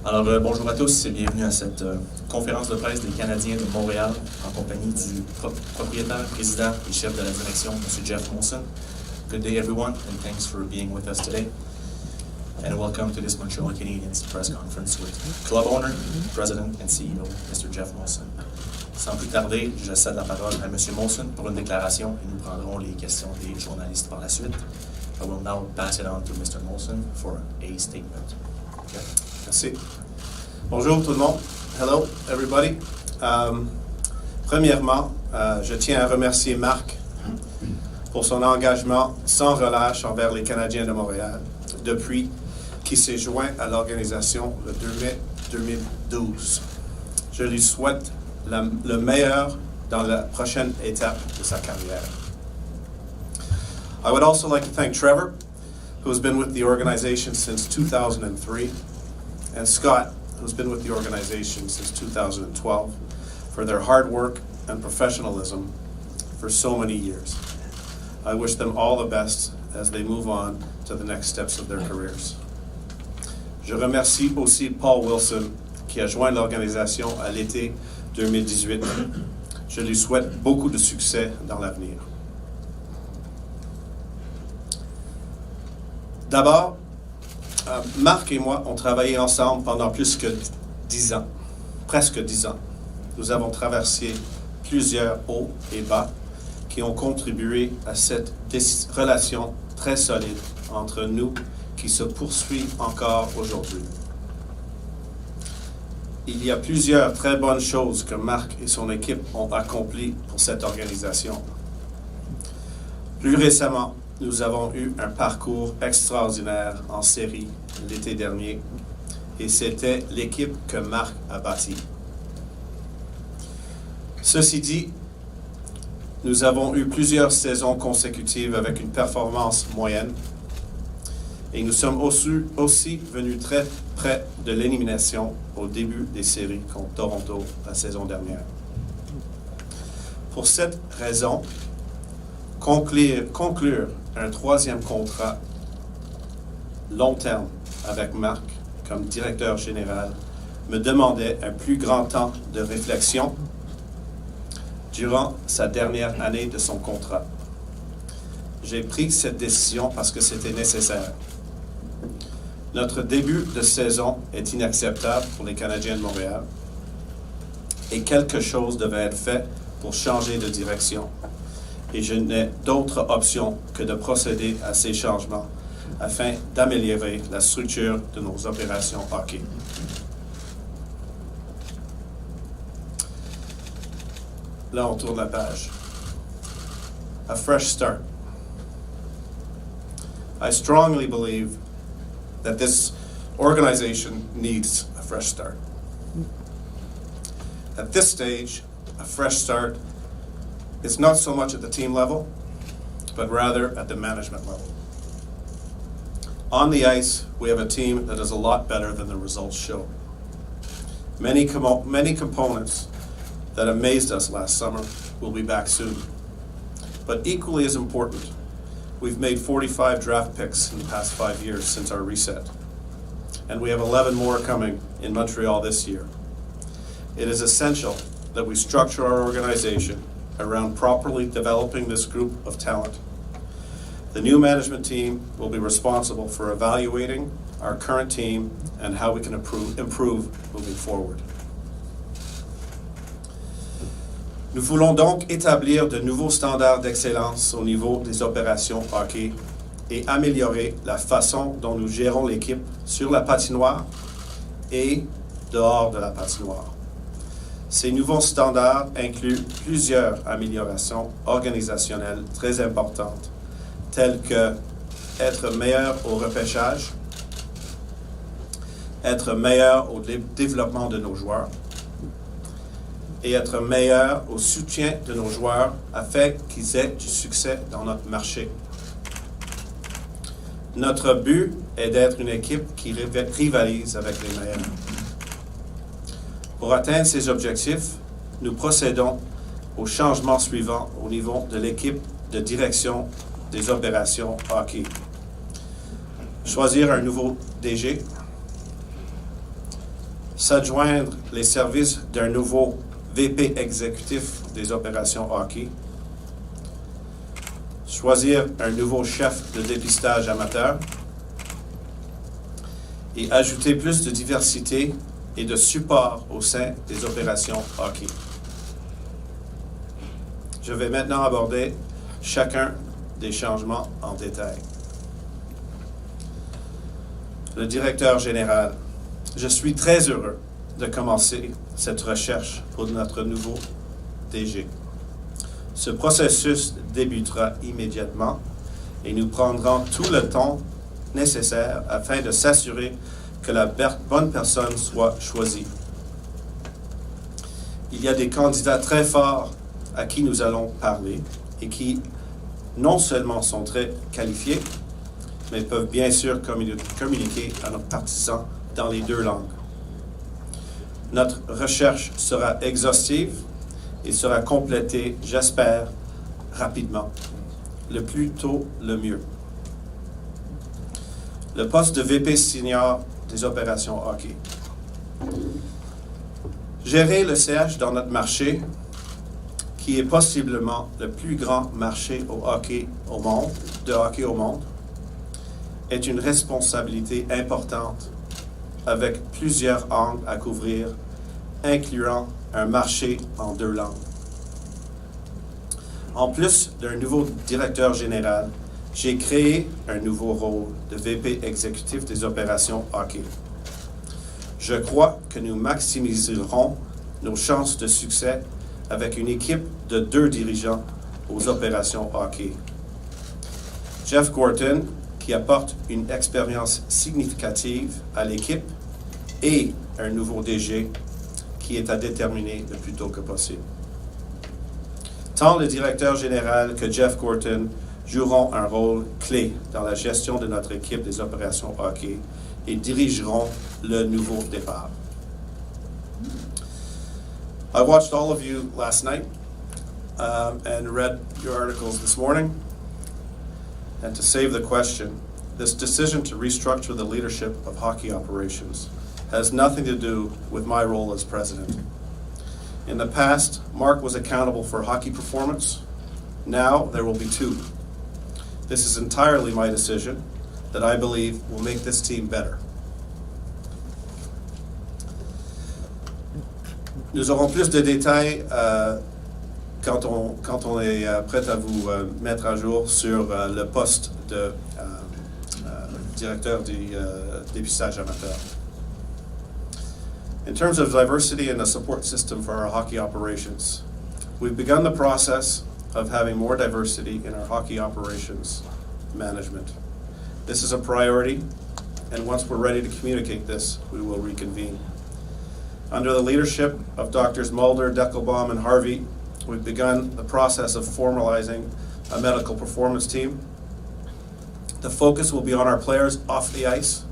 Bonjour à tous et bienvenue à cette conférence de presse des Canadiens de Montréal en compagnie du propriétaire, président et chef de la direction, M. Geoff Molson. Good day, everyone, and thanks for being with us today. And welcome to this Montreal Canadiens press conference with club owner, president, and CEO, Mr. Geoff Molson. Sans plus tarder, je cède la parole à M. Molson pour une déclaration et nous prendrons les questions des journalistes par la suite. I will now pass it on to Mr. Molson for a statement. Okay. Merci. Bonjour tout le monde. Hello, everybody. Premièrement, je tiens à remercier Marc pour son engagement sans relâche envers les Canadiens de Montréal depuis qu'il s'est joint à l'organisation le 2 mai 2012. Je lui souhaite le meilleur dans la prochaine étape de sa carrière. I would also like to thank Trevor, who has been with the organization since 2003, and Scott, who's been with the organization since 2012, for their hard work and professionalism for so many years. I wish them all the best as they move on to the next steps of their careers. Je remercie aussi Paul Wilson, qui a joint l'organisation à l'été 2018. Je lui souhaite beaucoup de succès dans l'avenir. D'abord, Marc et moi, on travaillé ensemble pendant plus que 10 ans, presque 10 ans. Nous avons traversé plusieurs hauts et bas qui ont contribué à cette relation très solide entre nous qui se poursuit encore aujourd'hui. Il y a plusieurs très bonnes choses que Marc et son équipe ont accomplies pour cette organisation. Plus récemment, nous avons eu un parcours extraordinaire en série l'été dernier et c'était l'équipe que Marc a bâtie. Ceci dit, nous avons eu plusieurs saisons consécutives avec une performance moyenne et nous sommes aussi venus très près de l'élimination au début des séries contre Toronto la saison dernière. Pour cette raison, conclure un troisième contrat long terme avec Marc comme directeur général me demandait un plus grand temps de réflexion durant sa dernière année de son contrat. J'ai pris cette décision parce que c'était nécessaire. Notre début de saison est inacceptable pour les Canadiens de Montréal et quelque chose devait être fait pour changer de direction. Et je n'ai d'autre option que de procéder à ces changements afin d'améliorer la structure de nos opérations hockey. Là, on tourne la page. A fresh start. I strongly believe that this organization needs a fresh start. At this stage, a fresh start is not so much at the team level, but rather at the management level. On the ice, we have a team that is a lot better than the results show. Many components that amazed us last summer will be back soon. But equally as important, we've made 45 draft picks in the past 5 years since our reset. And we have 11 more coming in Montreal this year. It is essential that we structure our organization around properly developing this group of talent. The new management team will be responsible for evaluating our current team and how we can improve moving forward. Nous voulons donc établir de nouveaux standards d'excellence au niveau des opérations hockey et améliorer la façon dont nous gérons l'équipe sur la patinoire et dehors de la patinoire. Ces nouveaux standards incluent plusieurs améliorations organisationnelles très importantes, telles que être meilleur au repêchage, être meilleur au développement de nos joueurs et être meilleur au soutien de nos joueurs afin qu'ils aient du succès dans notre marché. Notre but est d'être une équipe qui rivalise avec les meilleurs. Pour atteindre ces objectifs, nous procédons au changement suivant au niveau de l'équipe de direction des opérations hockey. Choisir un nouveau DG, s'adjoindre les services d'un nouveau VP exécutif des opérations hockey, choisir un nouveau chef de dépistage amateur et ajouter plus de diversité et de support au sein des opérations hockey. Je vais maintenant aborder chacun des changements en détail. Le directeur général. Je suis très heureux de commencer cette recherche pour notre nouveau DG. Ce processus débutera immédiatement et nous prendrons tout le temps nécessaire afin de s'assurer que la bonne personne soit choisie. Il y a des candidats très forts à qui nous allons parler et qui non seulement sont très qualifiés, mais peuvent bien sûr communiquer à nos partisans dans les deux langues. Notre recherche sera exhaustive et sera complétée, j'espère, rapidement. Le plus tôt, le mieux. Le poste de VP senior des opérations hockey. Gérer le CH dans notre marché, qui est possiblement le plus grand marché de hockey au monde, est une responsabilité importante avec plusieurs angles à couvrir, incluant un marché en deux langues. En plus d'un nouveau directeur général, j'ai créé un nouveau rôle de VP exécutif des opérations hockey. Je crois que nous maximiserons nos chances de succès avec une équipe de 2 dirigeants aux opérations hockey. Geoff Molson, qui apporte une expérience significative à l'équipe, et un nouveau DG qui est à déterminer le plus tôt que possible. Tant le directeur général que Geoff Molson joueront un rôle clé dans la gestion de notre équipe des opérations hockey et dirigeront le nouveau départ. I watched all of you last night and read your articles this morning. And to save the question, this decision to restructure the leadership of hockey operations has nothing to do with my role as president. In the past, Mark was accountable for hockey performance. Now there will be 2. This is entirely my decision that I believe will make this team better. Nous aurons plus de détails quand on est prêt à vous mettre à jour sur le poste de directeur du dépistage amateur. In terms of diversity and the support system for our hockey operations, we've begun the process of having more diversity in our hockey operations management. This is a priority, and once we're ready to communicate this, we will reconvene. Under the leadership of Drs. Mulder, Deckelbaum, and Harvey, we've begun the process of formalizing a medical performance team. The focus will be on our players off the ice.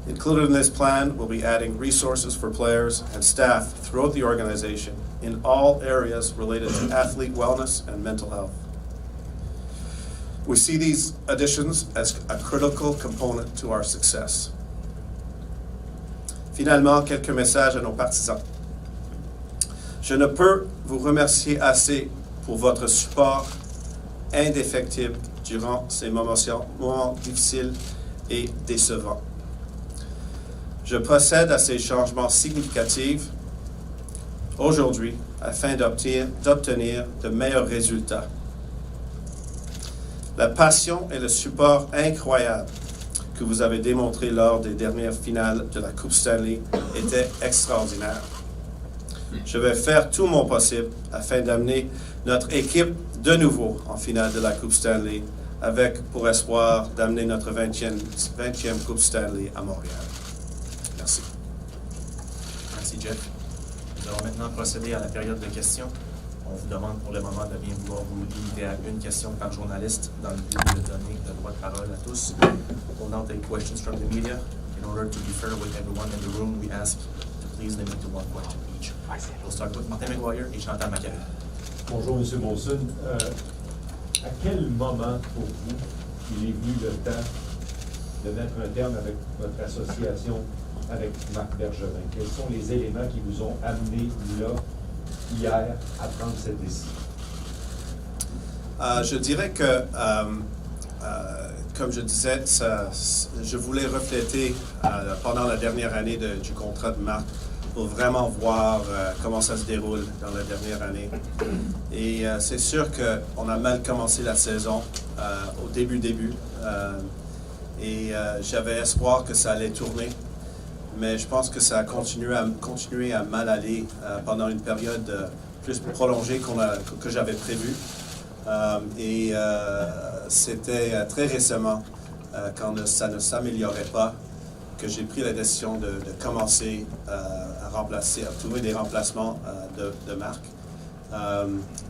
Included in this plan will be adding resources for players and staff throughout the organization in all areas related to athlete wellness and mental health. We see these additions as a critical component to our success. Finalement, quelques messages à nos partisans. Je ne peux vous remercier assez pour votre support indéfectible durant ces moments difficiles et décevants. Je procède à ces changements significatifs aujourd'hui afin d'obtenir de meilleurs résultats. La passion et le support incroyable que vous avez démontré lors des dernières finales de la Coupe Stanley étaient extraordinaires. Je vais faire tout mon possible afin d'amener notre équipe de nouveau en finale de la Coupe Stanley avec pour espoir d'amener notre 20e Coupe Stanley à Montréal. Merci. Merci, Jeff. Nous allons maintenant procéder à la période de questions. On vous demande pour le moment de bien vouloir vous limiter à une question par journaliste dans le but de donner le droit de parole à tous. We'll now take questions from the media. In order to be fair with everyone in the room, we ask to please limit to one question each. We'll start with Martin McGuire et Chantal Macari. Bonjour, M. Molson. À quel moment, pour vous, il est venu le temps de mettre un terme avec votre association avec Marc Bergevin? Quels sont les éléments qui vous ont amené là, hier, à prendre cette décision? Je dirais que, comme je disais, je voulais refléter pendant la dernière année du contrat de Marc pour vraiment voir comment ça se déroule dans la dernière année. Et c'est sûr qu'on a mal commencé la saison au début. Et j'avais espoir que ça allait tourner. Mais je pense que ça a continué à mal aller pendant une période plus prolongée que j'avais prévue. Et c'était très récemment, quand ça ne s'améliorait pas, que j'ai pris la décision de commencer à trouver des remplacements de Marc.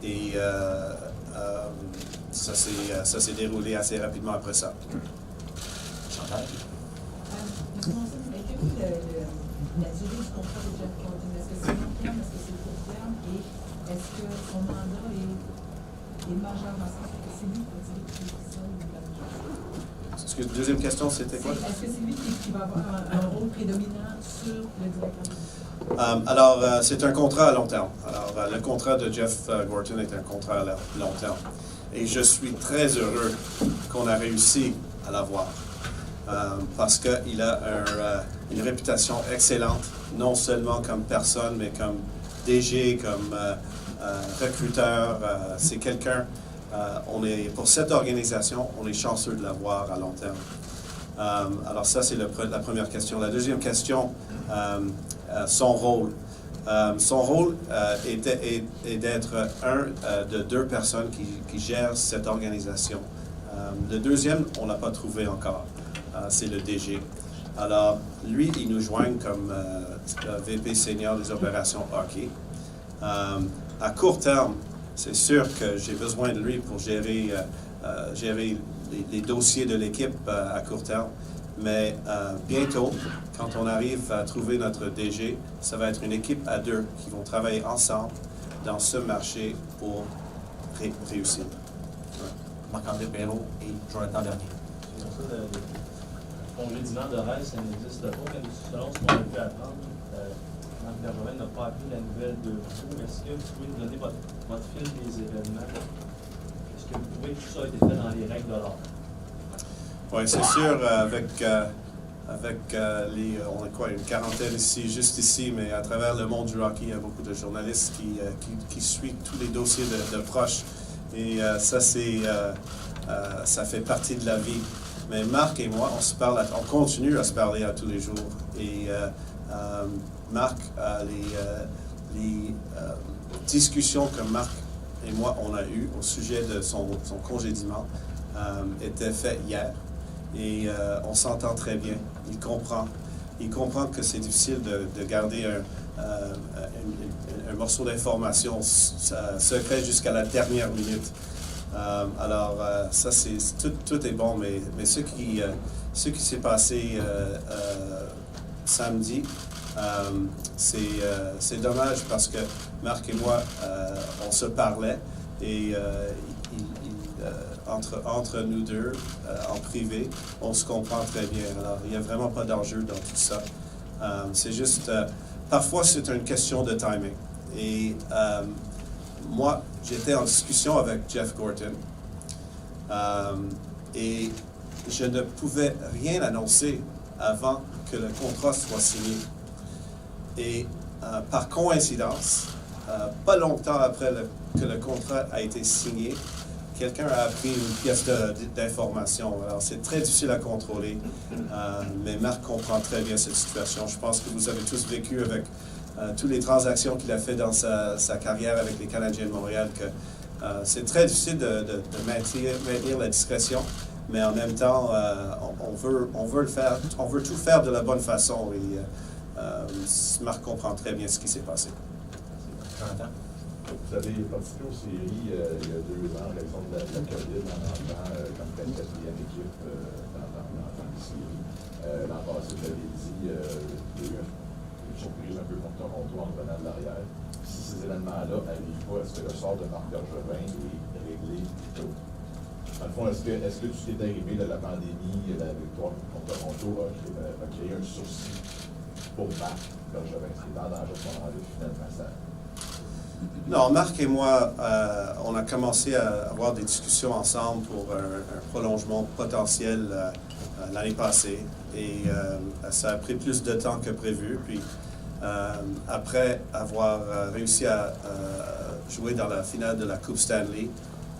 Et ça s'est déroulé assez rapidement après ça. Chantal? M. Molson, avez-vous la durée du contrat de Geoff Molson? Est-ce que c'est long terme? Est-ce que c'est court terme? Et est-ce que son mandat est majeur dans le sens que c'est lui qui va tirer tout ça? Excuse, deuxième question, c'était quoi? Est-ce que c'est lui qui va avoir un rôle prédominant sur le directeur? Alors, c'est un contrat à long terme. Alors, le contrat de Geoff Gorton est un contrat à long terme. Et je suis très heureux qu'on a réussi à l'avoir. Parce qu'il a une réputation excellente, non seulement comme personne, mais comme DG, comme recruteur. C'est quelqu'un, pour cette organisation, on est chanceux de l'avoir à long terme. Alors ça, c'est la première question. La deuxième question, son rôle. Son rôle est d'être de deux personnes qui gèrent cette organisation. Le deuxième, on ne l'a pas trouvé encore. C'est le DG. Alors, lui, il nous joint comme VP senior des opérations hockey. À court terme, c'est sûr que j'ai besoin de lui pour gérer les dossiers de l'équipe à court terme. Mais bientôt, quand on arrive à trouver notre DG, ça va être une équipe à deux qui vont travailler ensemble dans ce marché pour réussir. Ouais. Marc-André Perrault et Jonathan Bernier. Le congédiement de rêve, ça n'existe pas. Selon ce qu'on a pu apprendre, Marc Bergevin n'a pas appris la nouvelle de vous. Est-ce que vous pouvez nous donner votre fil des événements? Est-ce que vous trouvez que tout ça a été fait dans les règles de l'art? Oui, c'est sûr, on a quoi, une quarantaine ici, juste ici, mais à travers le monde du hockey, il y a beaucoup de journalistes qui suivent tous les dossiers de proche. Et ça fait partie de la vie. Mais Marc et moi, on continue à se parler à tous les jours. Et Marc, les discussions que Marc et moi on a eues au sujet de son congédiement étaient faites hier. Et on s'entend très bien. Il comprend que c'est difficile de garder un morceau d'information secret jusqu'à la dernière minute. Alors, ça, tout est bon, mais ce qui s'est passé samedi, c'est dommage parce que Marc et moi, on se parlait et entre nous deux, en privé, on se comprend très bien. Alors, il n'y a vraiment pas d'enjeu dans tout ça. C'est juste, parfois, c'est une question de timing. Et moi, j'étais en discussion avec Geoff Gorton et je ne pouvais rien annoncer avant que le contrat soit signé. Et par coïncidence, pas longtemps après que le contrat a été signé, quelqu'un a appris une pièce d'information. Alors, c'est très difficile à contrôler, mais Marc comprend très bien cette situation. Je pense que vous avez tous vécu avec toutes les transactions qu'il a fait dans sa carrière avec les Canadiens de Montréal, que c'est très difficile de maintenir la discrétion, mais en même temps, on veut tout faire de la bonne façon. Et Marc comprend très bien ce qui s'est passé. Jonathan? Vous avez participé aux séries il y a 2 ans, par exemple, de la COVID, en entrant comme quatrième équipe dans les séries. L'an passé, vous avez dit, il y a eu une surprise un peu contre Toronto en venant de l'arrière. Si ces événements-là n'arrivent pas, est-ce que le sort de Marc Bergevin est réglé tôt? Dans le fond, est-ce que tout ce qui est arrivé de la pandémie, la victoire contre Toronto a créé un sursis pour Marc Bergevin? C'est en danger de moment-là, finalement, ça. Non, Marc et moi, on a commencé à avoir des discussions ensemble pour un prolongement potentiel l'année passée. Et ça a pris plus de temps que prévu. Puis, après avoir réussi à jouer dans la finale de la Coupe Stanley,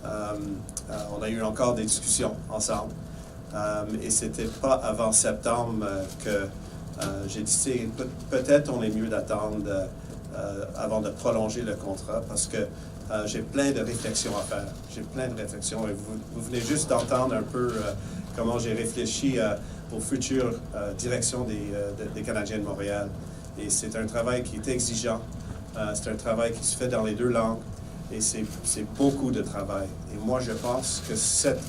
on a eu encore des discussions ensemble. Et c'était pas avant septembre que j'ai dit, peut-être on est mieux d'attendre avant de prolonger le contrat parce que j'ai plein de réflexions à faire. J'ai plein de réflexions et vous venez juste d'entendre un peu comment j'ai réfléchi aux futures directions des Canadiens de Montréal. Et c'est un travail qui est exigeant. C'est un travail qui se fait dans les deux langues et c'est beaucoup de travail. Et moi, je pense que cette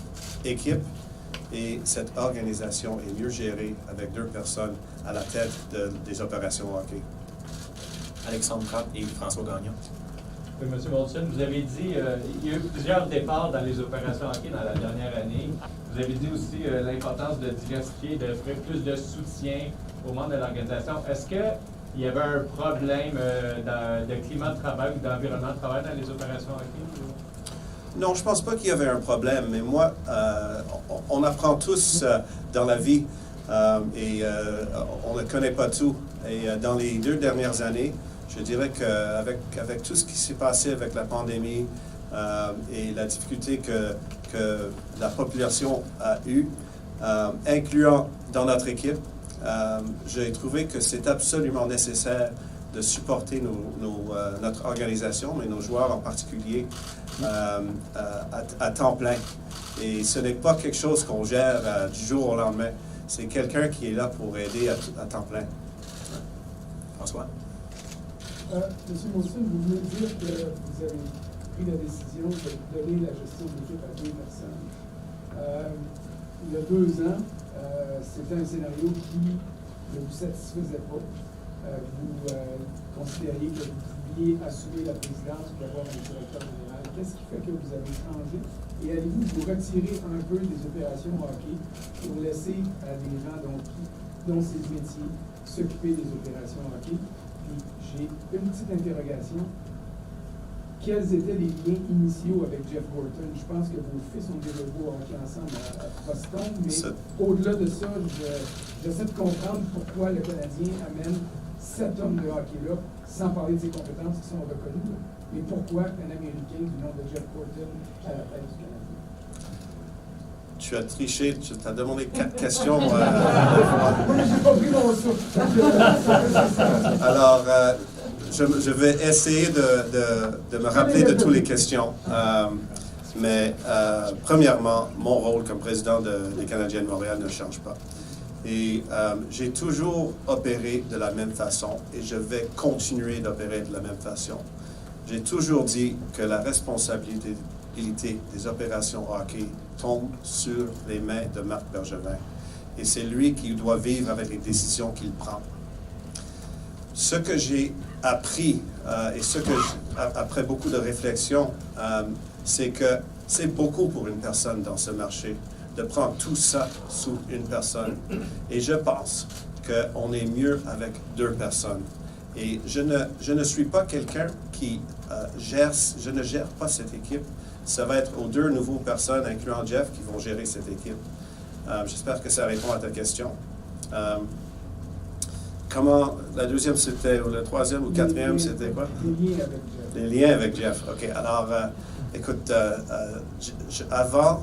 équipe et cette organisation est mieux gérée avec 2 personnes à la tête des opérations hockey. Alexandre Pratt et François Gagnon. Oui, M. Molson, vous avez dit il y a eu plusieurs départs dans les opérations hockey dans la dernière année. Vous avez dit aussi l'importance de diversifier, d'offrir plus de soutien aux membres de l'organisation. Est-ce qu'il y avait un problème de climat de travail ou d'environnement de travail dans les opérations hockey? Non, je ne pense pas qu'il y avait un problème, mais moi, on apprend tous dans la vie et on ne connaît pas tout. Et dans les 2 dernières années, je dirais qu'avec tout ce qui s'est passé avec la pandémie et la difficulté que la population a eue, incluant dans notre équipe, j'ai trouvé que c'est absolument nécessaire de supporter notre organisation, mais nos joueurs en particulier, à temps plein. Et ce n'est pas quelque chose qu'on gère du jour au lendemain. C'est quelqu'un qui est là pour aider à temps plein. François? Monsieur Molson, vous venez de dire que vous avez pris la décision de donner la gestion de l'équipe à 2 personnes. Il y a 2 ans, c'était un scénario qui ne vous satisfaisait pas. Vous considériez que vous pouviez assumer la présidence et avoir un directeur général. Qu'est-ce qui fait que vous avez changé? Et allez-vous vous retirer un peu des opérations hockey pour laisser à des gens dont c'est le métier s'occuper des opérations hockey? Puis j'ai une petite interrogation. Quels étaient les liens initiaux avec Geoff Molson? Je pense que vos fils ont développé au hockey ensemble à Boston, mais au-delà de ça, j'essaie de comprendre pourquoi le Canadien amène cet homme de hockey-là, sans parler de ses compétences qui sont reconnues, mais pourquoi un Américain du nom de Geoff Molson à la tête du Canadien? Tu as triché, tu t'as demandé 4 questions. Moi, j'ai pas pris mon souffle. Alors, je vais essayer de me rappeler de toutes les questions. Mais premièrement, mon rôle comme président des Canadiens de Montréal ne change pas. Et j'ai toujours opéré de la même façon et je vais continuer d'opérer de la même façon. J'ai toujours dit que la responsabilité des opérations hockey tombe sur les mains de Marc Bergevin. Et c'est lui qui doit vivre avec les décisions qu'il prend. Ce que j'ai appris et après beaucoup de réflexion, c'est que c'est beaucoup pour une personne dans ce marché de prendre tout ça sous une personne. Et je pense qu'on est mieux avec 2 personnes. Et je ne suis pas quelqu'un qui je ne gère pas cette équipe. Ça va être aux 2 nouvelles personnes, incluant Geoff, qui vont gérer cette équipe. J'espère que ça répond à ta question. Comment, la deuxième c'était, ou le troisième ou 4e, c'était quoi? Les liens avec Geoff. Les liens avec Geoff, OK. Alors, écoute, avant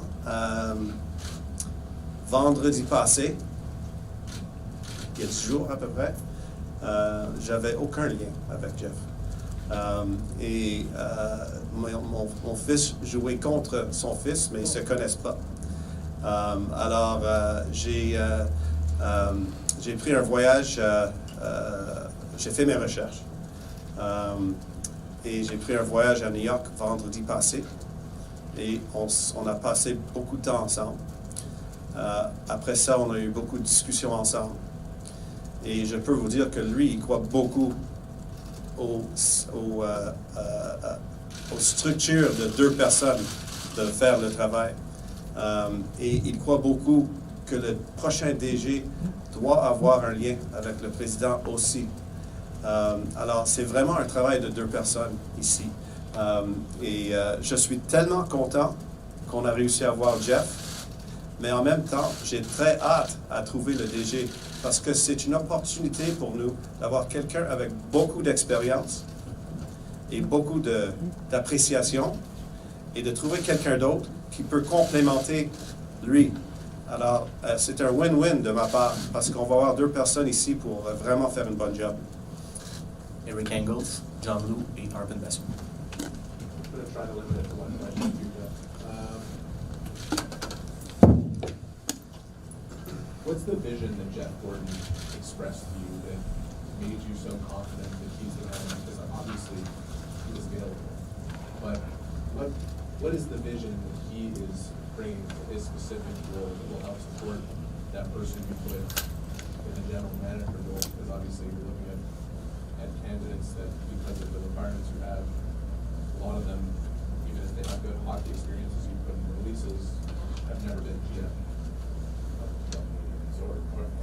vendredi passé, il y a 10 jours à peu près, j'avais aucun lien avec Geoff. Mon fils jouait contre son fils, mais ils ne se connaissent pas. Alors, j'ai pris un voyage, j'ai fait mes recherches. Et j'ai pris un voyage à New York vendredi passé. Et on a passé beaucoup de temps ensemble. Après ça, on a eu beaucoup de discussions ensemble. Et je peux vous dire que lui, il croit beaucoup aux structures de 2 personnes de faire le travail. Et il croit beaucoup que le prochain DG doit avoir un lien avec le président aussi. Alors, c'est vraiment un travail de 2 personnes ici. Je suis tellement content qu'on a réussi à avoir Geoff, mais en même temps, j'ai très hâte à trouver le DG parce que c'est une opportunité pour nous d'avoir quelqu'un avec beaucoup d'expérience et beaucoup d'appréciation et de trouver quelqu'un d'autre qui peut complémenter lui. Alors, c'est un win-win de ma part parce qu'on va avoir 2 personnes ici pour vraiment faire une bonne job. Eric Engels, John Lou et Arvin Besson. I'm going to try to limit it to one question here, Geoff. What's the vision that Geoff Gordon expressed to you that made you so confident that he's the man? Because obviously he was available. But what is the vision that he is bringing to his specific role that will help support that person you put in the general manager role? Because obviously you're looking at candidates that, because of the requirements you have, a lot of them, even if they have good hockey experiences you put in releases, have never been GM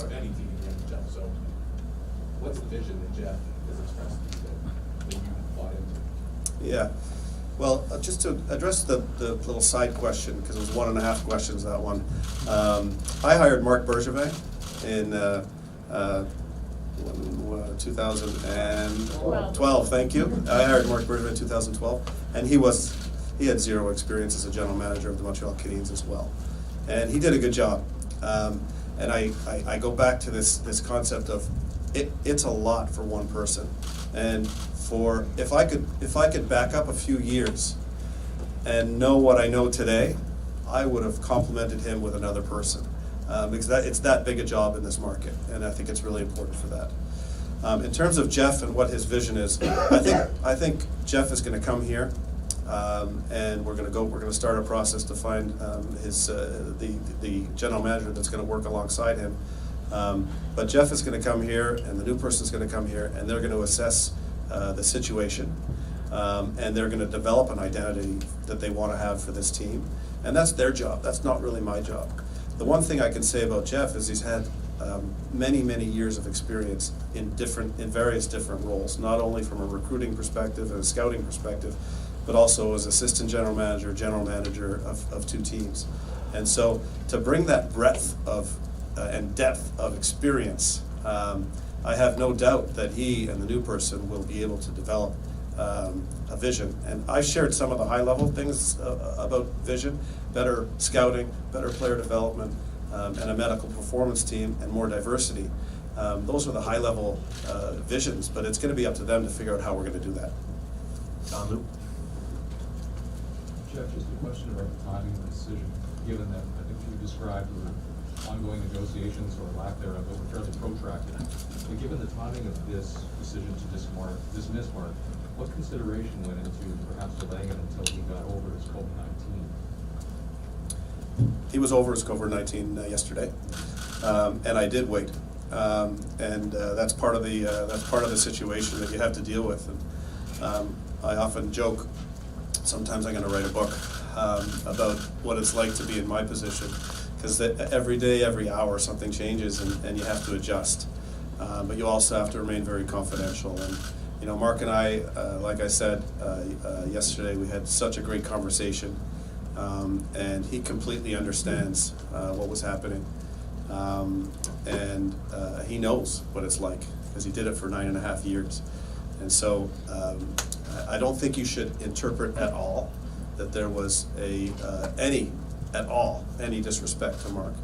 or any team in the NHL. So what's the vision that Geoff has expressed to you that you bought into? Yeah. Well, just to address the little side question, because it was 1.5 questions, that one. I hired Marc Bergevin in 2012, thank you. I hired Marc Bergevin in 2012, and he had 0 experience as a general manager of the Montreal Canadiens as well. And he did a good job. And I go back to this concept of it's a lot for one person. And if I could back up a few years and know what I know today, I would have complemented him with another person. Because it's that big a job in this market, and I think it's really important for that. In terms of Geoff and what his vision is, I think Geoff is going to come here, and we're going to start a process to find the general manager that's going to work alongside him. But Geoff is going to come here, and the new person is going to come here, and they're going to assess the situation, and they're going to develop an identity that they want to have for this team, and that's their job. That's not really my job. The one thing I can say about Geoff is he's had many years of experience in various different roles, not only from a recruiting perspective and a scouting perspective, but also as assistant general manager of 2 teams. And so to bring that breadth of and depth of experience, I have no doubt that he and the new person will be able to develop a vision. And I shared some of the high-level things about vision: better scouting, better player development, and a medical performance team, and more diversity. Those are the high-level visions, but it's going to be up to them to figure out how we're going to do that. John Lou. Geoff, just a question about the timing of the decision, given that I think you described the ongoing negotiations or lack thereof that were fairly protracted. But given the timing of this decision to dismiss Mark, what consideration went into perhaps delaying it until he got over his COVID-19? He was over his COVID-19 yesterday, and I did wait. That's part of the situation that you have to deal with. And I often joke, sometimes I'm going to write a book about what it's like to be in my position, because every day, every hour, something changes, and you have to adjust. But you also have to remain very confidential. And Mark and I, like I said yesterday, we had such a great conversation, and he completely understands what was happening, and he knows what it's like because he did it for 9.5 years. And so I don't think you should interpret at all that there was any disrespect to Mark.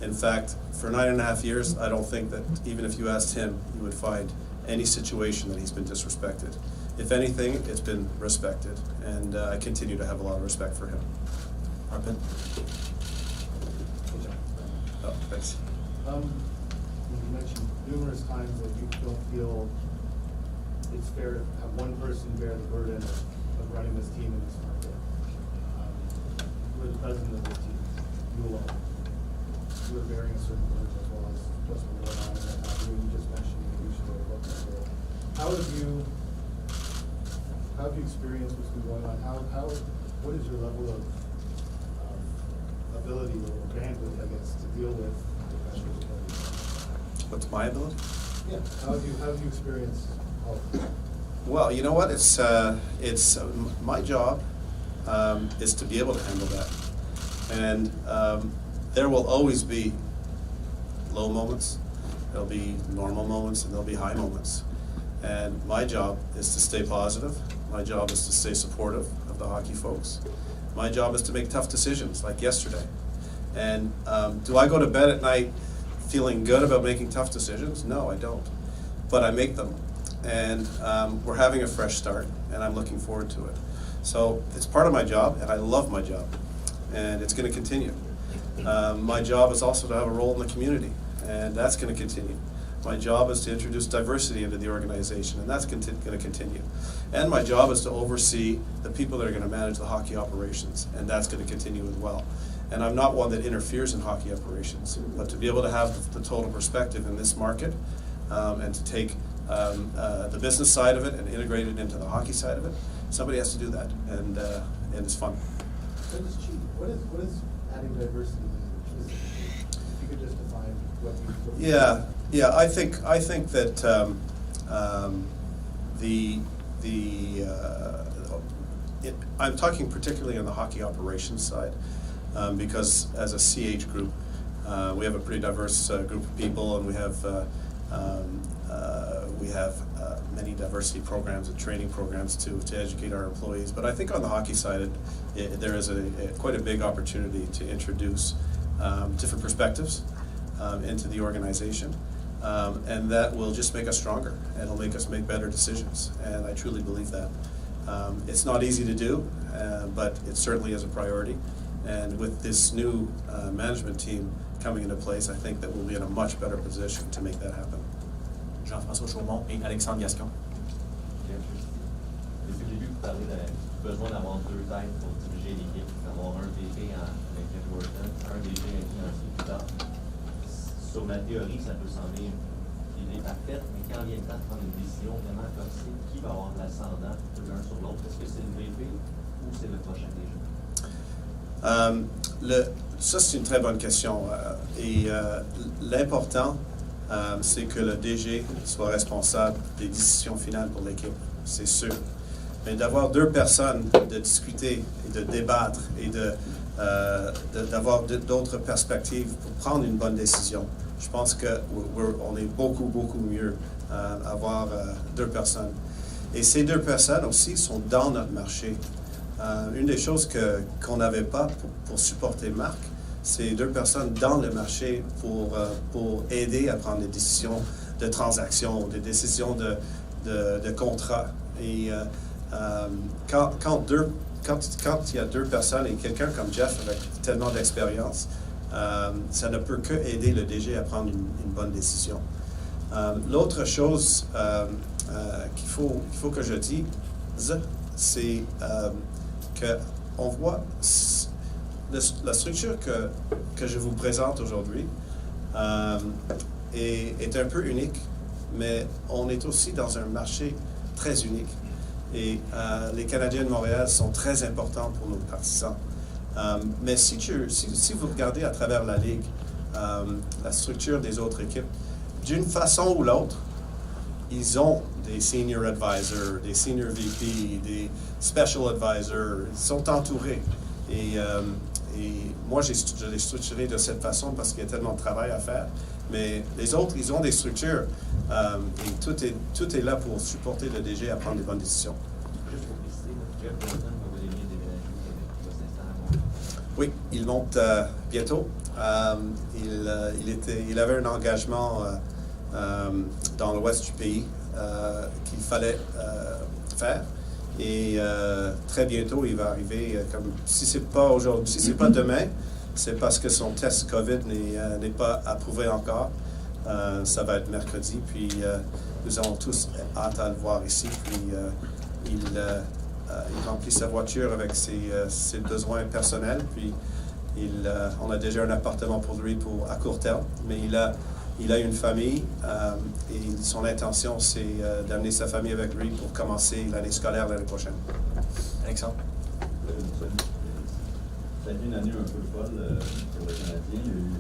In fact, for 9.5 years, I don't think that even if you asked him, you would find any situation that he's been disrespected. If anything, it's been respected, and I continue to have a lot of respect for him. Arpin. Oh, thanks. You mentioned numerous times that you don't feel it's fair to have one person bear the burden of running this team in this market. You're the president of this team, you alone. You are bearing a certain burden as well as what's been going on and what have you. You just mentioned that you should have looked at it. How have you experienced what's been going on? What is your level of ability or bandwidth, I guess, to deal with professional development? What's my ability? Yeah. How have you experienced all of that? Well, you know what? It's my job is to be able to handle that, and there will always be low moments, there'll be normal moments, and there'll be high moments. And my job is to stay positive. My job is to stay supportive of the hockey folks. My job is to make tough decisions, like yesterday. And do I go to bed at night feeling good about making tough decisions? No, I don't. But I make them. And we're having a fresh start, and I'm looking forward to it. So it's part of my job, and I love my job. And it's going to continue. My job is also to have a role in the community, and that's going to continue. My job is to introduce diversity into the organization, and that's going to continue. And my job is to oversee the people that are going to manage the hockey operations, and that's going to continue as well. And I'm not one that interferes in hockey operations, but to be able to have the total perspective in this market, and to take the business side of it and integrate it into the hockey side of it, somebody has to do that, and it's fun. What is adding diversity? If you could just define what you. Yeah. I think that I'm talking particularly on the hockey operations side, because as a CH group, we have a pretty diverse group of people, and we have many diversity programs and training programs to educate our employees. But I think on the hockey side, there is quite a big opportunity to introduce different perspectives into the organization. And that will just make us stronger, and it'll make us make better decisions. And I truly believe that. It's not easy to do, but it certainly is a priority. And with this new management team coming into place, I think that we'll be in a much better position to make that happen. Jean-François Chaumont et Alexandre Gascon. Depuis le début, vous parlez du besoin d'avoir deux têtes pour diriger l'équipe, d'avoir un DG avec Geoff Molson, un DG financier plus tard. Sur la théorie, ça peut sembler une idée parfaite, mais quand vient le temps de prendre une décision vraiment comme qui va avoir l'ascendant l'un sur l'autre, est-ce que c'est le DG ou c'est le prochain DG? Ça, c'est une très bonne question. L'important, c'est que le DG soit responsable des décisions finales pour l'équipe, c'est sûr. Mais d'avoir deux personnes, de discuter et de débattre et d'avoir d'autres perspectives pour prendre une bonne décision, je pense qu'on est beaucoup mieux à avoir deux personnes. Et ces deux personnes aussi sont dans notre marché. Une des choses qu'on n'avait pas pour supporter Marc, c'est deux personnes dans le marché pour aider à prendre des décisions de transactions, des décisions de contrat. Et quand il y a deux personnes et quelqu'un comme Geoff avec tellement d'expérience, ça ne peut que aider le DG à prendre une bonne décision. L'autre chose qu'il faut que je dise, c'est qu'on voit la structure que je vous présente aujourd'hui est un peu unique, mais on est aussi dans un marché très unique. Et les Canadiens de Montréal sont très importants pour nos partisans. Mais si vous regardez à travers la Ligue, la structure des autres équipes, d'une façon ou l'autre, ils ont des senior advisors, des senior VP, des special advisors, ils sont entourés. Et moi, je l'ai structuré de cette façon parce qu'il y a tellement de travail à faire. Mais les autres, ils ont des structures et tout est là pour supporter le DG à prendre des bonnes décisions. Juste pour préciser, Geoff Molson va vous aider à déménager au Québec, il va s'installer à Montréal. Oui, il monte bientôt. Il avait un engagement dans l'ouest du pays qu'il fallait faire. Et très bientôt, il va arriver, comme si c'est pas aujourd'hui, si c'est pas demain, c'est parce que son test COVID n'est pas approuvé encore. Ça va être mercredi, puis nous avons tous hâte à le voir ici. Puis il remplit sa voiture avec ses besoins personnels. Puis on a déjà un appartement pour lui à court terme, mais il a une famille et son intention, c'est d'amener sa famille avec lui pour commencer l'année scolaire l'année prochaine. Alexandre? Ça a été une année un peu folle pour le Canadien. Il y a eu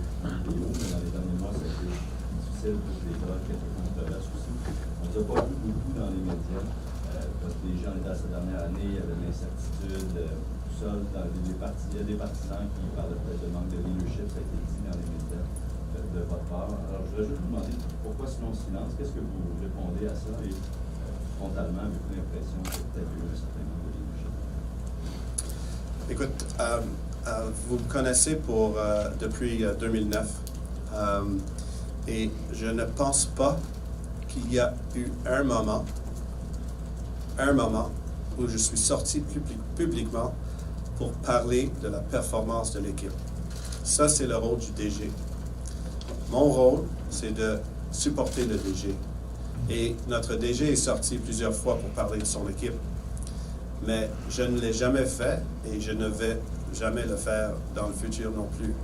des hauts, mais dans les derniers mois, ça a été difficile pour les gars, quelques controverses aussi. On ne les a pas vu beaucoup dans les médias, parce que les gens étaient à cette dernière année, il y avait de l'incertitude, tout ça. Il y a des partisans qui parlaient peut-être de manque de leadership, ça a été dit dans les médias de votre part. Alors, je voudrais juste vous demander pourquoi ce long silence, qu'est-ce que vous répondez à ça et frontalement, avez-vous l'impression que peut-être il y a eu un certain manque de leadership? Écoute, vous me connaissez depuis 2009 et je ne pense pas qu'il y a eu un moment où je suis sorti publiquement pour parler de la performance de l'équipe. Ça, c'est le rôle du DG. Mon rôle, c'est de supporter le DG. Et notre DG est sorti plusieurs fois pour parler de son équipe. Mais je ne l'ai jamais fait et je ne vais jamais le faire dans le futur non plus.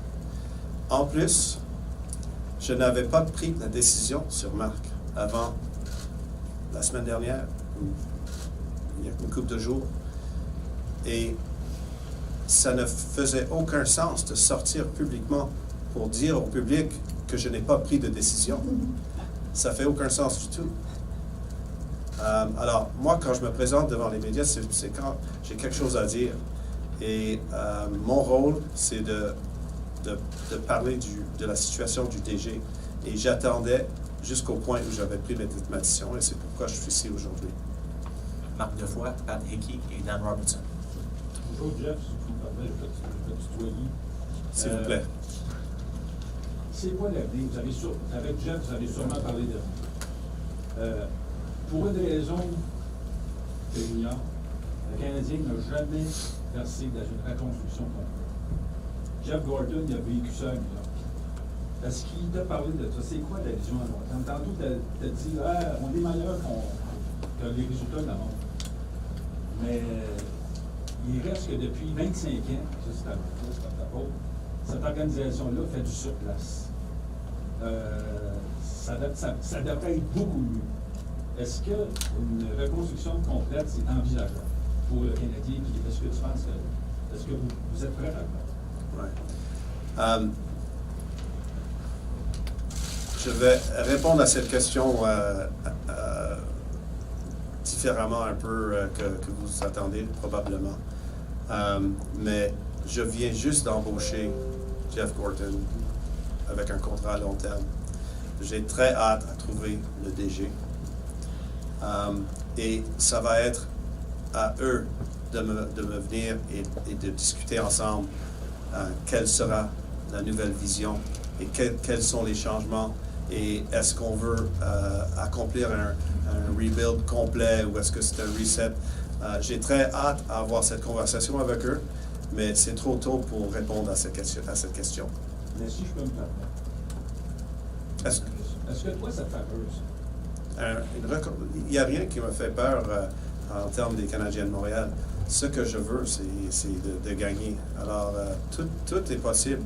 En plus, je n'avais pas pris la décision sur Marc avant la semaine dernière, il y a une couple de jours. Et ça ne faisait aucun sens de sortir publiquement pour dire au public que je n'ai pas pris de décision. Ça fait aucun sens du tout. Alors, moi, quand je me présente devant les médias, c'est quand j'ai quelque chose à dire. Et mon rôle, c'est de parler de la situation du DG. Et j'attendais jusqu'au point où j'avais pris ma décision, et c'est pourquoi je suis ici aujourd'hui. Marc Defoy, Pat Hickey et Dan Robertson. Bonjour Jeff, si vous me permettez, je vais te tutoyer. S'il vous plaît. C'est quoi l'avenir? Avec Jeff, vous avez sûrement parlé de pour une raison que j'ignore, le Canadien n'a jamais versé dans une reconstruction complète. Jeff Gordon, il a vécu ça à New York. Est-ce qu'il t'a parlé de ça? C'est quoi la vision à long terme? Tantôt, tu as dit on est meilleur que les résultats de la montre. Mais il reste que depuis 25 ans, ça c'est ta faute, cette organisation-là fait du surplace. Ça devrait être beaucoup mieux. Est-ce qu'une reconstruction complète, c'est envisageable pour le Canadien? Est-ce que tu penses que est-ce que vous êtes prêts à le faire? Ouais. Je vais répondre à cette question différemment un peu que vous attendez probablement. Mais je viens juste d'embaucher Jeff Gordon avec un contrat à long terme. J'ai très hâte à trouver le DG. Et ça va être à eux de me venir et de discuter ensemble quelle sera la nouvelle vision et quels sont les changements et est-ce qu'on veut accomplir un rebuild complet ou est-ce que c'est un reset. J'ai très hâte à avoir cette conversation avec eux, mais c'est trop tôt pour répondre à cette question. Mais si je peux me permettre, est-ce que toi, ça te fait peur? Il n'y a rien qui me fait peur en termes des Canadiens de Montréal. Ce que je veux, c'est de gagner. Alors, tout est possible.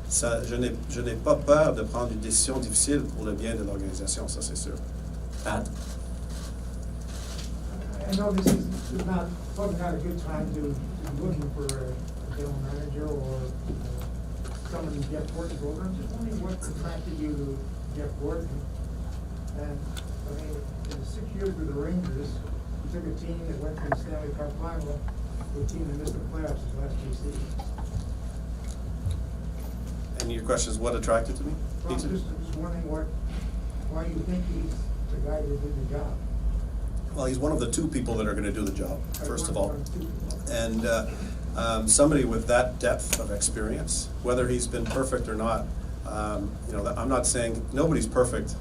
Je n'ai pas peur de prendre une décision difficile pour le bien de l'organisation, ça c'est sûr. Pat? I know this is probably not a good time to be looking for a general manager or someone in Jeff Gordon's role. I'm just wondering what attracted you to Jeff Gordon. And I mean, in 6 years with the Rangers, you took a team that went to the Stanley Cup final to a team that missed the playoffs his last 2 seasons. And your question is what attracted to me? So I'm just wondering why you think he's the guy who did the job. Well, he's one of the 2 people that are going to do the job, first of all. And somebody with that depth of experience, whether he's been perfect or not, I'm not saying nobody's perfect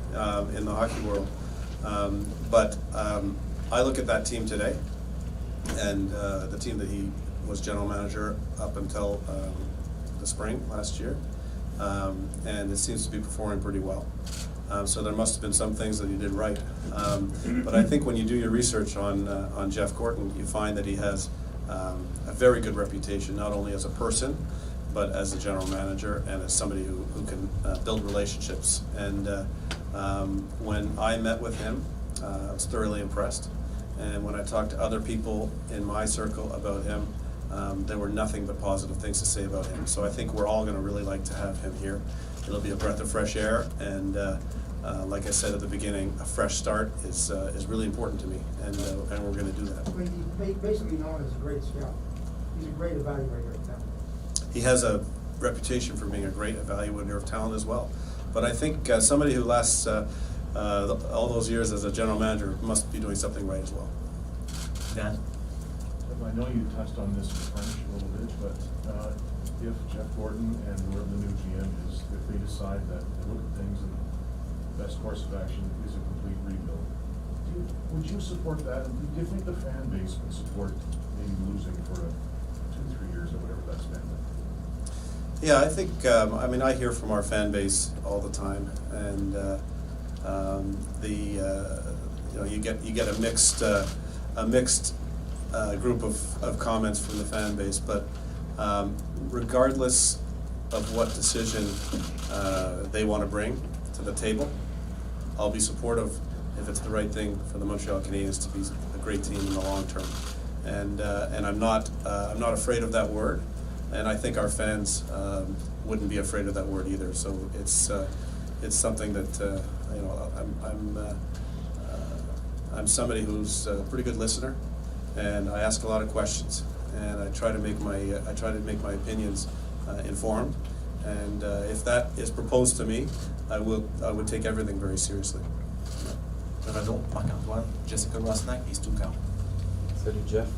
in the hockey world, but I look at that team today, and the team that he was general manager up until the spring last year, and it seems to be performing pretty well. So there must have been some things that he did right. But I think when you do your research on Jeff Gordon, you find that he has a very good reputation, not only as a person, but as a general manager and as somebody who can build relationships. And when I met with him, I was thoroughly impressed. And when I talked to other people in my circle about him, there were nothing but positive things to say about him. So I think we're all going to really like to have him here. It'll be a breath of fresh air, and like I said at the beginning, a fresh start is really important to me, and we're going to do that. Well, he's basically known as a great scout. He's a great evaluator of talent. He has a reputation for being a great evaluator of talent as well. But I think somebody who lasts all those years as a general manager must be doing something right as well. Dan? I know you touched on this in French a little bit, but if Geoff Gordon and whoever the new GM is, if they decide that they look at things and the best course of action is a complete rebuild, would you support that? And do you think the fan base would support maybe losing for 2-3 years or whatever that's been? Yeah, I think, I hear from our fan base all the time, and you get a mixed group of comments from the fan base, but regardless of what decision they want to bring to the table, I'll be supportive if it's the right thing for the Montreal Canadiens to be a great team in the long term, and I'm not afraid of that word, and I think our fans wouldn't be afraid of that word either. So it's something that I'm somebody who's a pretty good listener, and I ask a lot of questions, and I try to make my opinions informed. And if that is proposed to me, I would take everything very seriously. Renaud, Marc-Antoine, Jessica Rosnack et Stu Carl. Salut Jeff.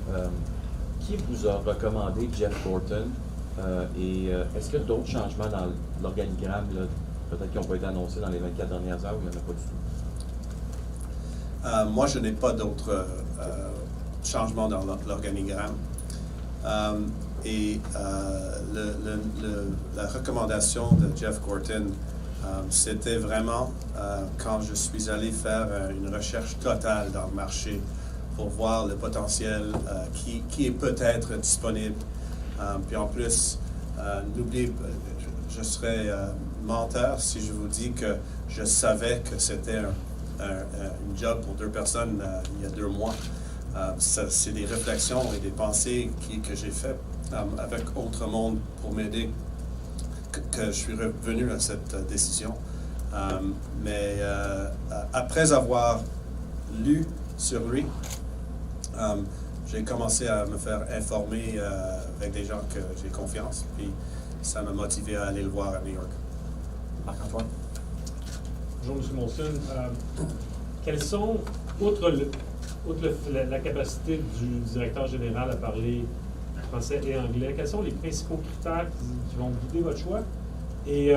Qui vous a recommandé Jeff Gorton et est-ce qu'il y a d'autres changements dans l'organigramme, peut-être qui n'ont pas été annoncés dans les 24 dernières heures ou il n'y en a pas du tout? Moi, je n'ai pas d'autres changements dans l'organigramme. La recommandation de Jeff Gorton, c'était vraiment quand je suis allé faire une recherche totale dans le marché pour voir le potentiel qui est peut-être disponible. Puis en plus, n'oubliez, je serais menteur si je vous dis que je savais que c'était un job pour 2 personnes il y a 2 mois. C'est des réflexions et des pensées que j'ai faites avec autre monde pour m'aider que je suis revenu à cette décision. Mais après avoir lu sur lui, j'ai commencé à me faire informer avec des gens que j'ai confiance, puis ça m'a motivé à aller le voir à New York. Marc-Antoine? Bonjour, M. Molson. Quels sont, outre la capacité du directeur général à parler français et anglais, quels sont les principaux critères qui vont guider votre choix? Et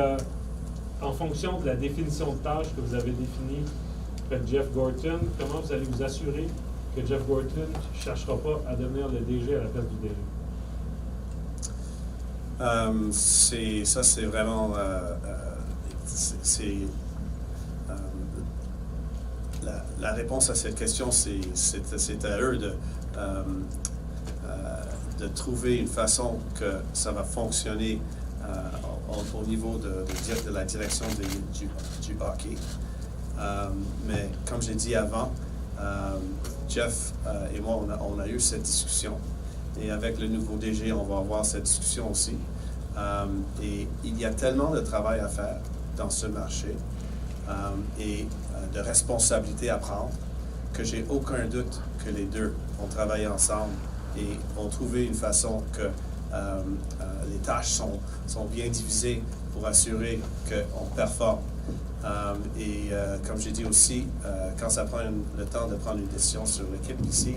en fonction de la définition de tâche que vous avez définie avec Jeff Gorton, comment vous allez vous assurer que Jeff Gorton ne cherchera pas à devenir le DG à la place du DG? C'est vraiment la réponse à cette question, c'est à eux de trouver une façon que ça va fonctionner au niveau de la direction du hockey. Mais comme j'ai dit avant, Jeff et moi, on a eu cette discussion. Et avec le nouveau DG, on va avoir cette discussion aussi. Et il y a tellement de travail à faire dans ce marché et de responsabilités à prendre que j'ai aucun doute que les deux vont travailler ensemble et vont trouver une façon que les tâches sont bien divisées pour assurer qu'on performe. Et comme j'ai dit aussi, quand ça prend le temps de prendre une décision sur l'équipe ici,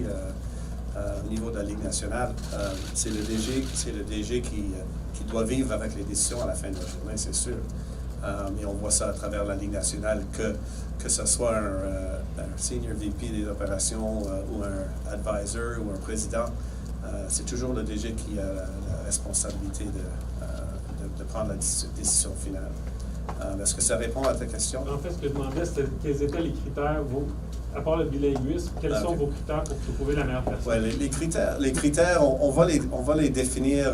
au niveau de la Ligue nationale, c'est le DG qui doit vivre avec les décisions à la fin de la journée, c'est sûr. Et on voit ça à travers la Ligue nationale, que ce soit un senior VP des opérations ou un advisor ou un président, c'est toujours le DG qui a la responsabilité de prendre la décision finale. Est-ce que ça répond à ta question? En fait, ce que je demandais, c'était quels étaient les critères, à part le bilinguisme, quels sont vos critères pour trouver la meilleure personne? Ouais, les critères, on va les définir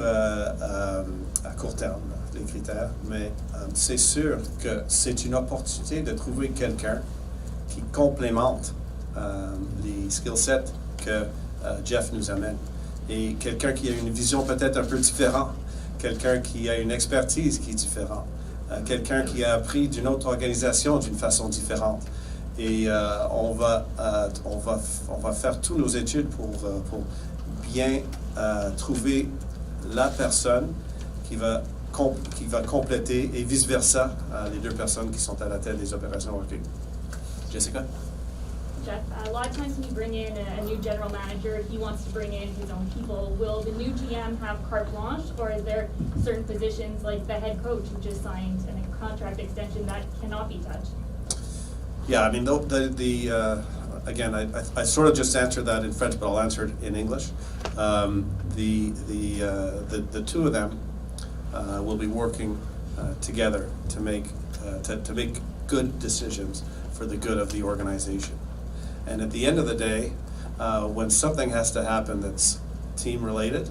à court terme, les critères, mais c'est sûr que c'est une opportunité de trouver quelqu'un qui complémente les skill sets que Jeff nous amène. et quelqu'un qui a une vision peut-être un peu différente, quelqu'un qui a une expertise qui est différente, quelqu'un qui a appris d'une autre organisation d'une façon différente. Et on va faire toutes nos études pour bien trouver la personne qui va compléter et vice-versa les deux personnes qui sont à la tête des opérations hockey. Jessica? Geoff, a lot of times when you bring in a new general manager, he wants to bring in his own people. Will the new GM have carte blanche, or is there certain positions like the head coach who just signed a contract extension that cannot be touched? Yeah, I mean, again, I sort of just answered that in French, but I'll answer it in English. The two of them will be working together to make good decisions for the good of the organization. And at the end of the day, when something has to happen that's team related,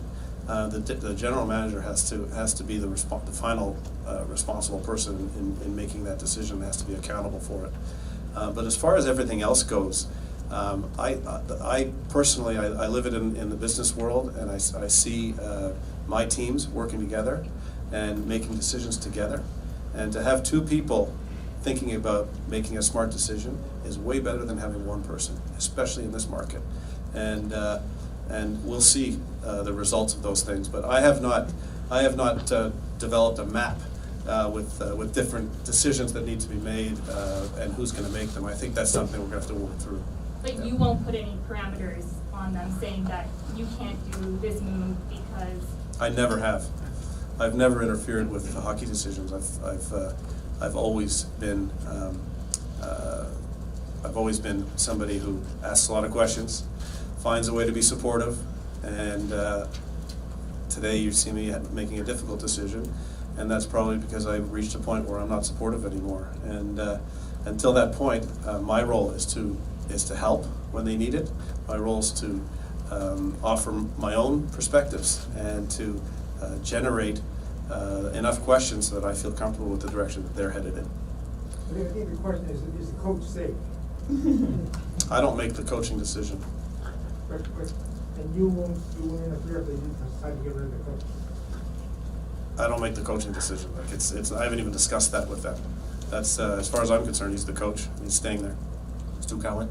the general manager has to be the final responsible person in making that decision, has to be accountable for it. But as far as everything else goes, I personally live it in the business world, and I see my teams working together and making decisions together. And to have two people thinking about making a smart decision is way better than having one person, especially in this market. And we'll see the results of those things. But I have not developed a map with different decisions that need to be made and who's going to make them. I think that's something we're going to have to work through. But you won't put any parameters on them saying that you can't do this move because... I never have. I've never interfered with the hockey decisions. I've always been somebody who asks a lot of questions, finds a way to be supportive, and today you see me making a difficult decision, and that's probably because I've reached a point where I'm not supportive anymore. And until that point, my role is to help when they need it. My role is to offer my own perspectives and to generate enough questions so that I feel comfortable with the direction that they're headed in. I think the question is the coach safe? I don't make the coaching decision. And you won't interfere if they decide to get rid of the coach? I don't make the coaching decision. Like it's I haven't even discussed that with them. That's as far as I'm concerned, he's the coach. He's staying there. Stu Cowan.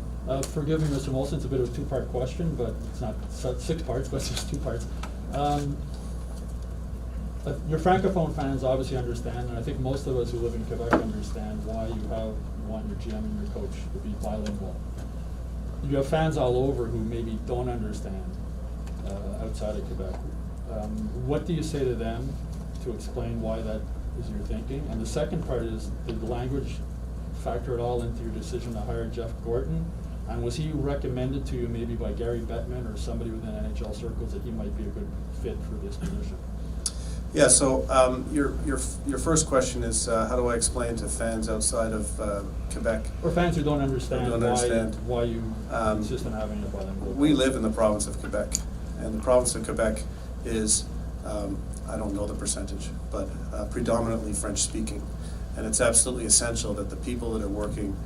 Forgive me, Mr. Molson, it's a bit of a two-part question, but it's not 6 parts, but it's just 2 parts. Your Francophone fans obviously understand, and I think most of us who live in Quebec understand why you want your GM and your coach to be bilingual. You have fans all over who maybe don't understand outside of Quebec. What do you say to them to explain why that is your thinking? And the second part is, did the language factor at all into your decision to hire Jeff Gorton? And was he recommended to you maybe by Gary Bettman or somebody within NHL circles that he might be a good fit for this position? Yeah, so your first question is how do I explain to fans outside of Quebec? Or fans who don't understand, why you insist on having a bilingual. We live in the province of Quebec, and the province of Quebec is, I don't know the percentage, but predominantly French-speaking. And it's absolutely essential that the people that are working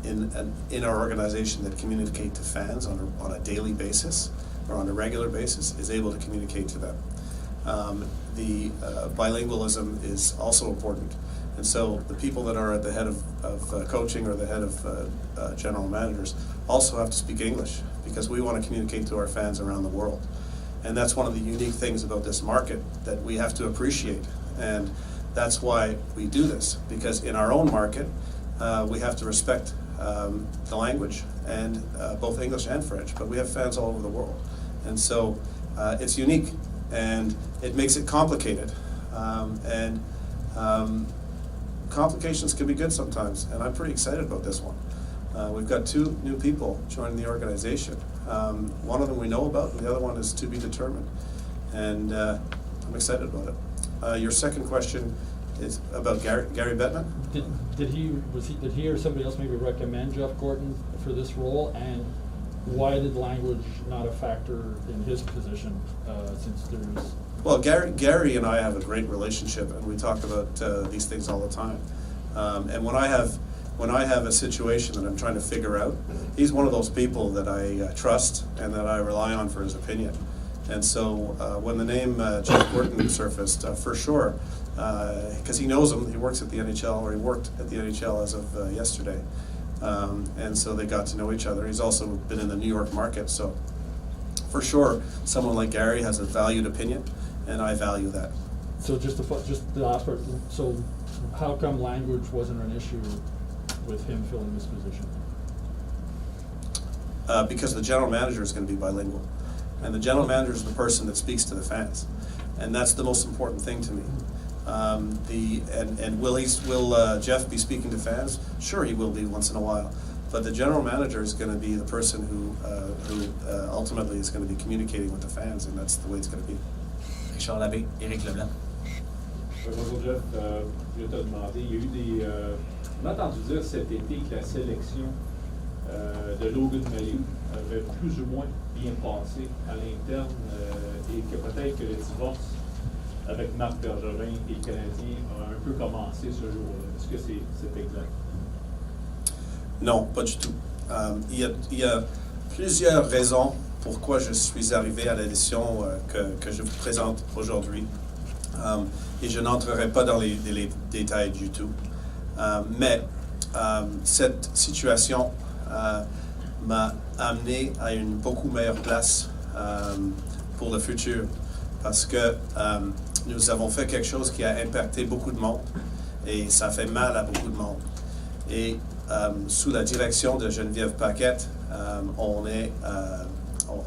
in our organization that communicate to fans on a daily basis or on a regular basis is able to communicate to them. The bilingualism is also important. And so the people that are at the head of coaching or the head of general managers also have to speak English, because we want to communicate to our fans around the world. And that's one of the unique things about this market that we have to appreciate. And that's why we do this, because in our own market, we have to respect the language, and both English and French, but we have fans all over the world. And so it's unique, and it makes it complicated. Complications can be good sometimes, and I'm pretty excited about this one. We've got 2 new people joining the organization. One of them we know about, and the other one is to be determined. And I'm excited about it. Your second question is about Gary Bettman. Did he or somebody else maybe recommend Jeff Gorton for this role? And why did language not a factor in his position? Since there's well, Gary and I have a great relationship, and we talk about these things all the time. And when I have a situation that I'm trying to figure out, he's one of those people that I trust and that I rely on for his opinion. And so when the name Jeff Gordon surfaced, for sure, because he knows him, he works at the NHL, or he worked at the NHL as of yesterday. And so they got to know each other. He's also been in the New York market, so for sure, someone like Gary has a valued opinion, and I value that. So just the last part, so how come language wasn't an issue with him filling this position? Because the general manager is going to be bilingual. And the general manager is the person that speaks to the fans. And that's the most important thing to me. Will Jeff be speaking to fans? Sure, he will be once in a while. But the general manager is going to be the person who ultimately is going to be communicating with the fans, and that's the way it's going to be. Richard Labbé, Éric Leblanc. Bonjour Jeff, je vais te demander, il y a eu des... on a entendu dire cet été que la sélection de Logan Mailloux avait plus ou moins bien passé à l'interne et que peut-être que le divorce avec Marc Bergevin et le Canadien a un peu commencé ce jour-là. Est-ce que c'est exact? Non, pas du tout. Il y a plusieurs raisons pourquoi je suis arrivé à la décision que je vous présente aujourd'hui. Et je n'entrerai pas dans les détails du tout. Mais cette situation m'a amené à une beaucoup meilleure place pour le futur. Parce que nous avons fait quelque chose qui a impacté beaucoup de monde. Et ça fait mal à beaucoup de monde. Et sous la direction de Geneviève Paquette, on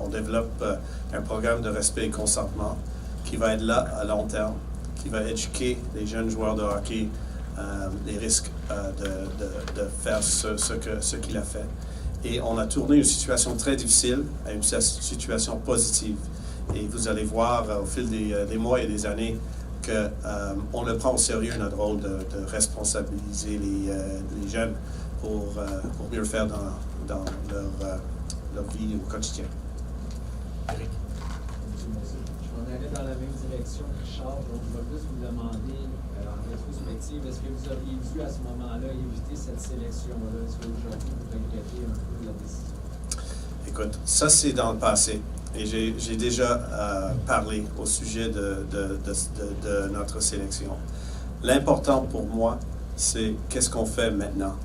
développe un programme de respect et consentement qui va être là à long terme, qui va éduquer les jeunes joueurs de hockey les risques de faire ce qu'il a fait. Et on a tourné une situation très difficile à une situation positive. Et vous allez voir au fil des mois et des années qu'on le prend au sérieux, notre rôle de responsabiliser les jeunes pour mieux faire dans leur vie au quotidien. Eric. Je m'en allais dans la même direction que Richard, donc je vais plus vous demander, en rétrospective, est-ce que vous auriez dû à ce moment-là éviter cette sélection-là? Est-ce qu'aujourd'hui vous regrettez un peu la décision? Écoute, ça c'est dans le passé. Et j'ai déjà parlé au sujet de notre sélection. L'important pour moi, c'est qu'est-ce qu'on fait maintenant.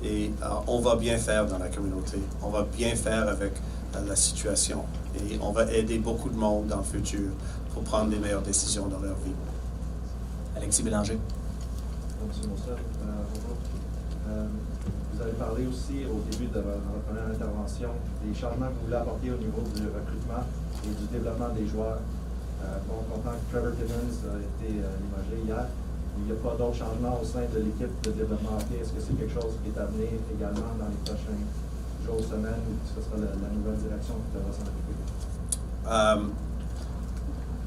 Et on va bien faire dans la communauté. On va bien faire avec la situation. Et on va aider beaucoup de monde dans le futur pour prendre les meilleures décisions dans leur vie. Alexis Bélanger. Monsieur Molson, bonjour. Vous avez parlé aussi au début de votre première intervention des changements que vous voulez apporter au niveau du recrutement et du développement des joueurs. On comprend que Trevor Timmins a été limogé hier. Il n'y a pas d'autres changements au sein de l'équipe de développement hockey. Est-ce que c'est quelque chose qui est amené également dans les prochains jours, semaines, ou ce sera la nouvelle direction qui devra s'en occuper?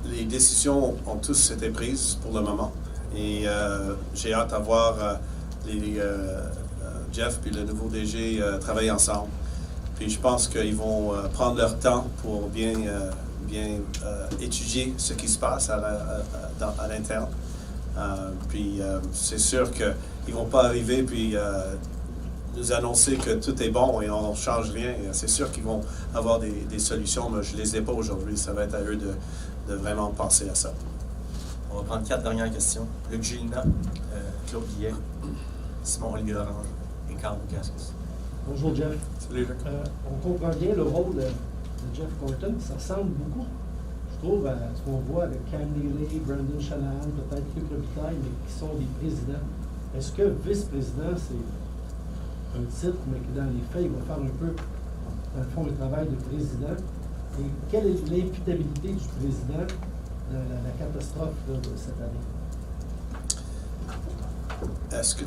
Les décisions ont tous été prises pour le moment. Et j'ai hâte à voir Jeff et le nouveau DG travailler ensemble. Puis je pense qu'ils vont prendre leur temps pour bien étudier ce qui se passe à l'interne. Puis c'est sûr qu'ils ne vont pas arriver puis nous annoncer que tout est bon et on ne change rien. C'est sûr qu'ils vont avoir des solutions, mais je ne les ai pas aujourd'hui. Ça va être à eux de vraiment penser à ça. On va prendre 4 dernières questions. Luc Gélina, Claude Guillet, Simon-Olivier Orange et Carl Boukaskis. Bonjour Jeff. Salut Luc. On comprend bien le rôle de Jeff Gorton. Ça ressemble beaucoup, je trouve, à ce qu'on voit avec Cam Neely, Brendan Shanahan, peut-être Luc Robitaille, mais qui sont des présidents. Est-ce que vice-président, c'est un titre, mais que dans les faits, il va faire un peu, dans le fond, le travail de président? Et quelle est l'imputabilité du président dans la catastrophe de cette année? Est-ce que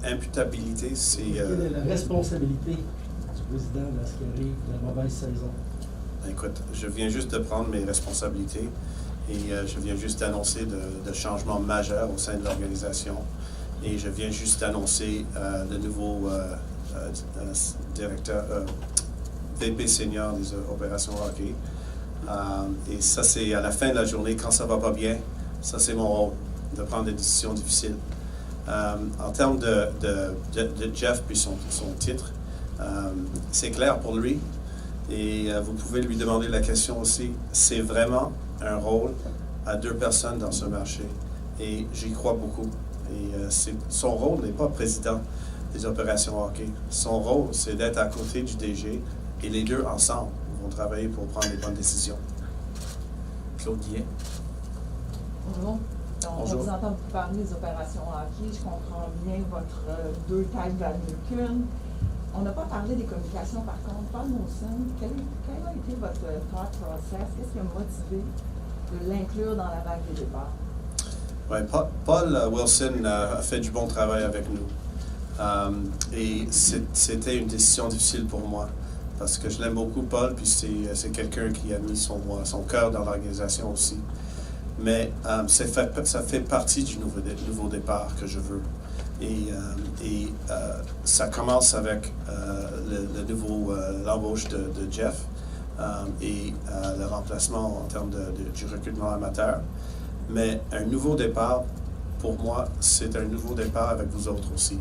imputabilité, c'est... Quelle est la responsabilité du président dans ce qui arrive, la mauvaise saison? Écoute, je viens juste de prendre mes responsabilités et je viens juste d'annoncer de changements majeurs au sein de l'organisation. Et je viens juste d'annoncer le nouveau directeur, VP senior des opérations hockey. Et ça, c'est à la fin de la journée, quand ça va pas bien, ça c'est mon rôle, de prendre des décisions difficiles. En termes de Jeff puis son titre, c'est clair pour lui. Et vous pouvez lui demander la question aussi. C'est vraiment un rôle à 2 personnes dans ce marché. Et j'y crois beaucoup. Et son rôle n'est pas président des opérations hockey. Son rôle, c'est d'être à côté du DG et les deux ensemble vont travailler pour prendre les bonnes décisions. Claude Guillet. Bonjour. On vous entend beaucoup parler des opérations hockey. Je comprends bien votre 2 têtes valent mieux qu'une. On n'a pas parlé des communications, par contre. Paul Molson, quel a été votre thought process? Qu'est-ce qui a motivé de l'inclure dans la vague des départs? Ouais, Paul Wilson a fait du bon travail avec nous. Et c'était une décision difficile pour moi parce que je l'aime beaucoup, Paul, puis c'est quelqu'un qui a mis son cœur dans l'organisation aussi. Mais ça fait partie du nouveau départ que je veux. Et ça commence avec l'embauche de Geoff et le remplacement en termes du recrutement amateur. Mais un nouveau départ, pour moi, c'est un nouveau départ avec vous autres aussi.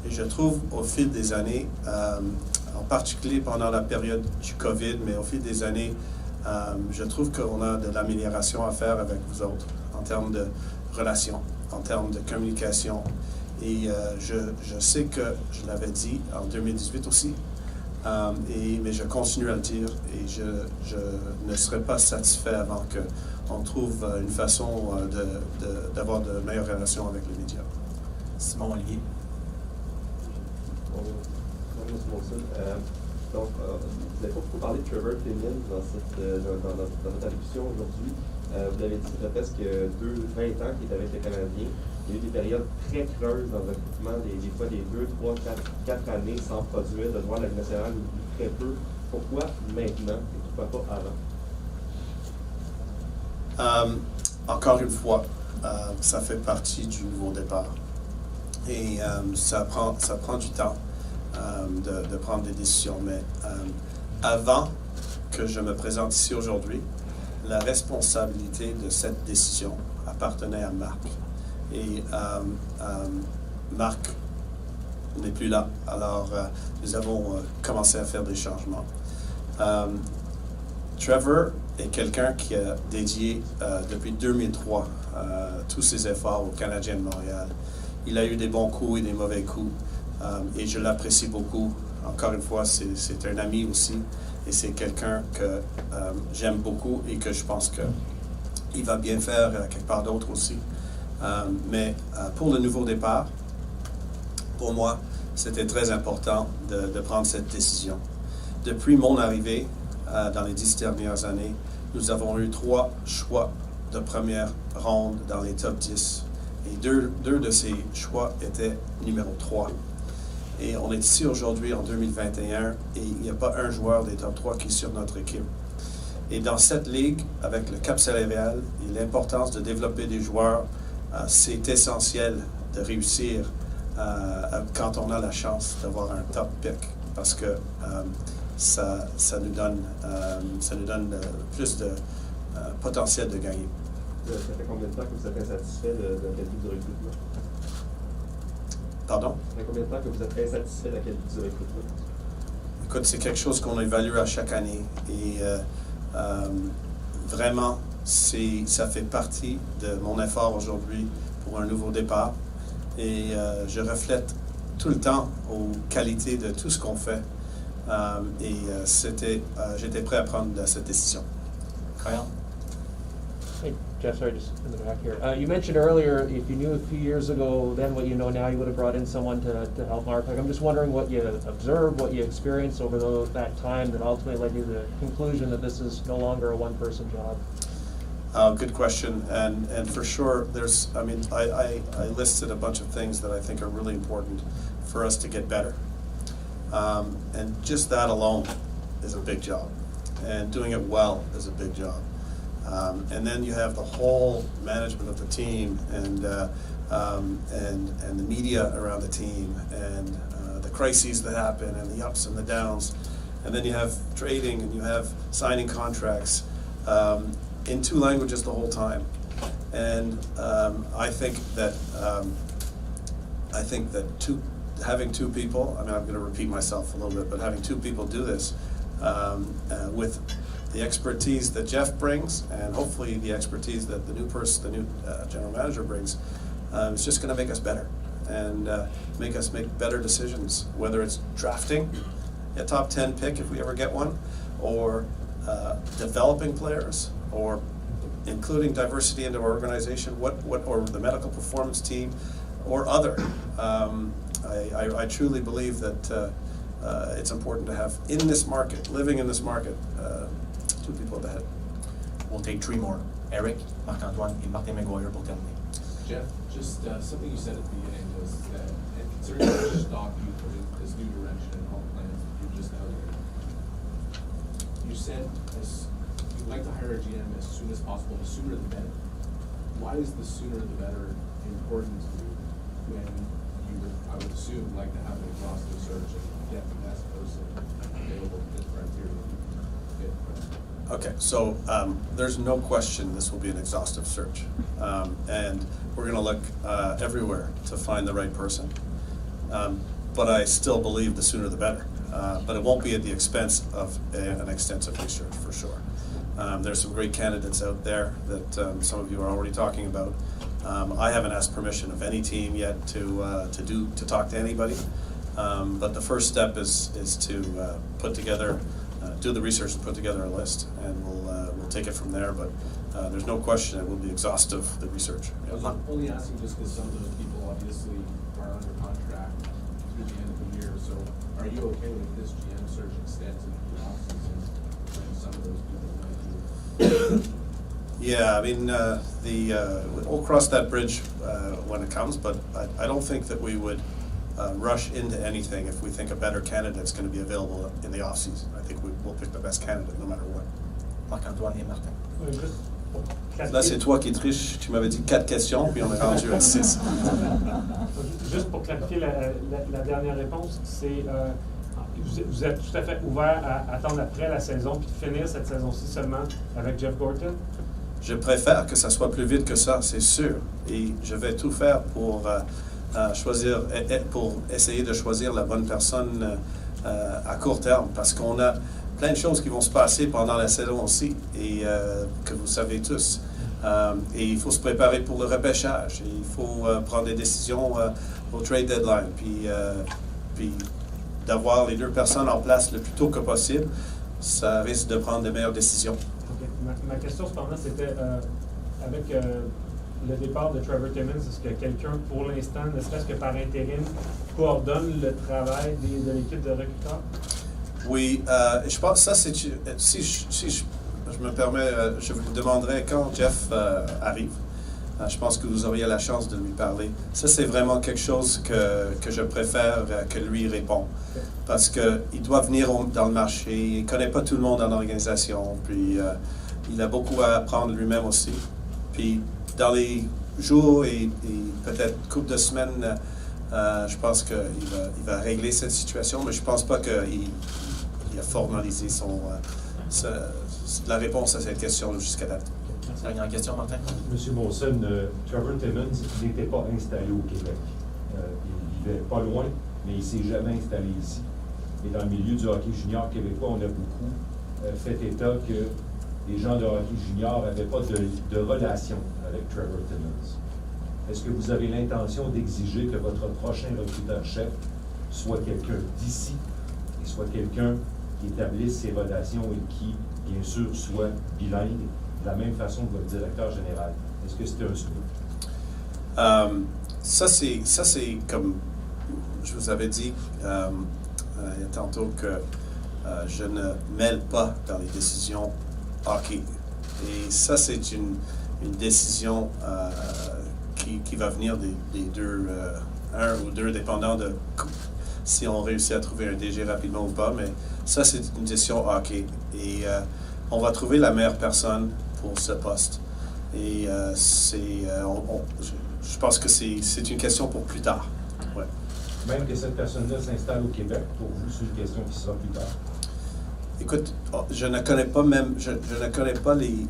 Et je trouve au fil des années, en particulier pendant la période du COVID, mais au fil des années, je trouve qu'on a de l'amélioration à faire avec vous autres en termes de relations, en termes de communication. Et je sais que je l'avais dit en 2018 aussi, mais je continue à le dire et je ne serai pas satisfait avant qu'on trouve une façon d'avoir de meilleures relations avec les médias. Simon Ollier. Bonjour, M. Molson. Donc, vous n'avez pas beaucoup parlé de Trevor Cleveland dans notre allocution aujourd'hui. Vous avez dit que ça fait presque 20 ans qu'il est avec le Canadien. Il y a eu des périodes très creuses dans le recrutement, des fois des 2, 3, 4 années sans produire, de voir la Ligue nationale très peu. Pourquoi maintenant et pourquoi pas avant? Encore une fois, ça fait partie du nouveau départ. Et ça prend du temps de prendre des décisions. Mais avant que je me présente ici aujourd'hui, la responsabilité de cette décision appartenait à Marc. Et Marc n'est plus là. Alors, nous avons commencé à faire des changements. Trevor est quelqu'un qui a dédié depuis 2003 tous ses efforts au Canadien de Montréal. Il a eu des bons coups et des mauvais coups. Et je l'apprécie beaucoup. Encore une fois, c'est un ami aussi. Et c'est quelqu'un que j'aime beaucoup et que je pense qu'il va bien faire quelque part d'autre aussi. Mais pour le nouveau départ, pour moi, c'était très important de prendre cette décision. Depuis mon arrivée, dans les 10 dernières années, nous avons eu 3 choix de première ronde dans les top 10. Et deux de ces choix étaient numéro 3. Et on est ici aujourd'hui en 2021 et il n'y a pas un joueur des top 3 qui est sur notre équipe. Et dans cette ligue, avec le cap salarial et l'importance de développer des joueurs, c'est essentiel de réussir quand on a la chance d'avoir un top pick parce que ça nous donne plus de potentiel de gagner. Ça fait combien de temps que vous êtes insatisfait de la qualité du recrutement? Pardon? Ça fait combien de temps que vous êtes insatisfait de la qualité du recrutement? Écoute, c'est quelque chose qu'on évalue à chaque année. Et vraiment, ça fait partie de mon effort aujourd'hui pour un nouveau départ. Et je reflète tout le temps aux qualités de tout ce qu'on fait. J'étais prêt à prendre cette décision. Kyle? Hey, Geoff, sorry, just in the back here. You mentioned earlier, if you knew a few years ago then what you know now, you would have brought in someone to help Mark. I'm just wondering what you observed, what you experienced over that time that ultimately led you to the conclusion that this is no longer a one-person job. Good question, and for sure, I listed a bunch of things that I think are really important for us to get better. And just that alone is a big job, and doing it well is a big job. And then you have the whole management of the team and the media around the team and the crises that happen and the ups and the downs. And then you have trading and you have signing contracts in 2 languages the whole time. And I think that having 2 people, I'm going to repeat myself a little bit, but having 2 people do this with the expertise that Geoff brings, and hopefully the expertise that the new general manager brings, it's just going to make us better and make us make better decisions, whether it's drafting a top 10 pick if we ever get one, or developing players, or including diversity into our organization, or the medical performance team, or other. I truly believe that it's important to have in this market, living in this market, two people at the head. We'll take three more. Eric, Marc-Antoine, and Martin McGuire pour terminer. Jeff, just something you said at the beginning was that, and considering how much stock you put in this new direction and all plans that you just outlined, you said you'd like to hire a GM as soon as possible, the sooner the better. Why is the sooner the better important to you when you would, I would assume, like to have an exhaustive search and get the best person available to fit criteria? Okay, so there's no question this will be an exhaustive search. And we're going to look everywhere to find the right person. But I still believe the sooner the better. But it won't be at the expense of an extensive research, for sure. There's some great candidates out there that some of you are already talking about. I haven't asked permission of any team yet to talk to anybody. But the first step is to put together, do the research and put together a list, and we'll take it from there. But there's no question it will be exhaustive, the research. I was only asking just because some of those people obviously are under contract through the end of the year. So are you okay with this GM search extends into the offseason when some of those people might be? Yeah, I mean, we'll cross that bridge when it comes, but I don't think that we would rush into anything if we think a better candidate's going to be available in the off-season. I think we'll pick the best candidate no matter what. Marc-Antoine et Martin. Là, c'est toi qui triches. Tu m'avais dit 4 questions, puis on est rendu à 6. Juste pour clarifier la dernière réponse, c'est vous êtes tout à fait ouvert à attendre après la saison puis de finir cette saison-ci seulement avec Jeff Gorton? Je préfère que ça soit plus vite que ça, c'est sûr. Et je vais tout faire pour pour essayer de choisir la bonne personne à court terme, parce qu'on a plein de choses qui vont se passer pendant la saison aussi, et que vous savez tous. Et il faut se préparer pour le repêchage, et il faut prendre des décisions au trade deadline, puis d'avoir les deux personnes en place le plus tôt que possible, ça risque de prendre de meilleures décisions. Okay. Ma question cependant c'était avec le départ de Trevor Timmins, est-ce que quelqu'un pour l'instant, ne serait-ce que par intérim, coordonne le travail de l'équipe de recruteurs? Oui, je pense que ça c'est, si je me permets, je vous demanderai quand Geoff arrive. Je pense que vous auriez la chance de lui parler. Ça, c'est vraiment quelque chose que je préfère que lui répond. Parce qu'il doit venir dans le marché, il ne connaît pas tout le monde dans l'organisation, puis il a beaucoup à apprendre lui-même aussi. Puis dans les jours et peut-être couple de semaines, je pense qu'il va régler cette situation, mais je ne pense pas qu'il a formalisé la réponse à cette question jusqu'à date. Dernière question, Martin. Monsieur Molson, Trevor Timmins n'était pas installé au Québec. Il vivait pas loin, mais il ne s'est jamais installé ici. Et dans le milieu du hockey junior québécois, on a beaucoup fait état que les gens de hockey junior n'avaient pas de relation avec Trevor Timmins. Est-ce que vous avez l'intention d'exiger que votre prochain recruteur-chef soit quelqu'un d'ici et soit quelqu'un qui établisse ses relations et qui, bien sûr, soit bilingue de la même façon que votre directeur général? Est-ce que c'était un souhait? Ça, c'est comme je vous avais dit il y a tantôt que je ne mêle pas dans les décisions hockey. Et ça, c'est une décision qui va venir des deux, un ou deux, dépendant de si on réussit à trouver un DG rapidement ou pas. Mais ça, c'est une décision hockey. Et on va trouver la meilleure personne pour ce poste. Et je pense que c'est une question pour plus tard. Ouais. Même que cette personne-là s'installe au Québec, pour vous, c'est une question qui sera plus tard. Écoute, je ne connais pas les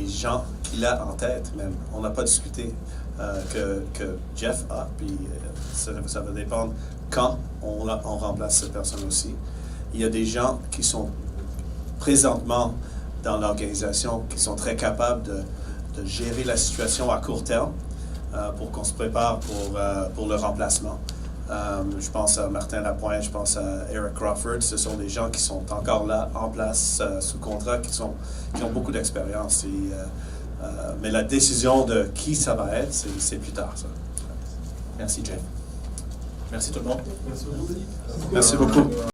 gens qu'il a en tête même. On n'a pas discuté que Geoff a, puis ça va dépendre quand on remplace cette personne aussi. Il y a des gens qui sont présentement dans l'organisation qui sont très capables de gérer la situation à court terme pour qu'on se prépare pour le remplacement. Je pense à Martin Lapointe, je pense à Eric Crawford. Ce sont des gens qui sont encore là, en place, sous contrat, qui ont beaucoup d'expérience. Mais la décision de qui ça va être, c'est plus tard, ça. Merci, Jeff. Merci tout le monde. Merci beaucoup.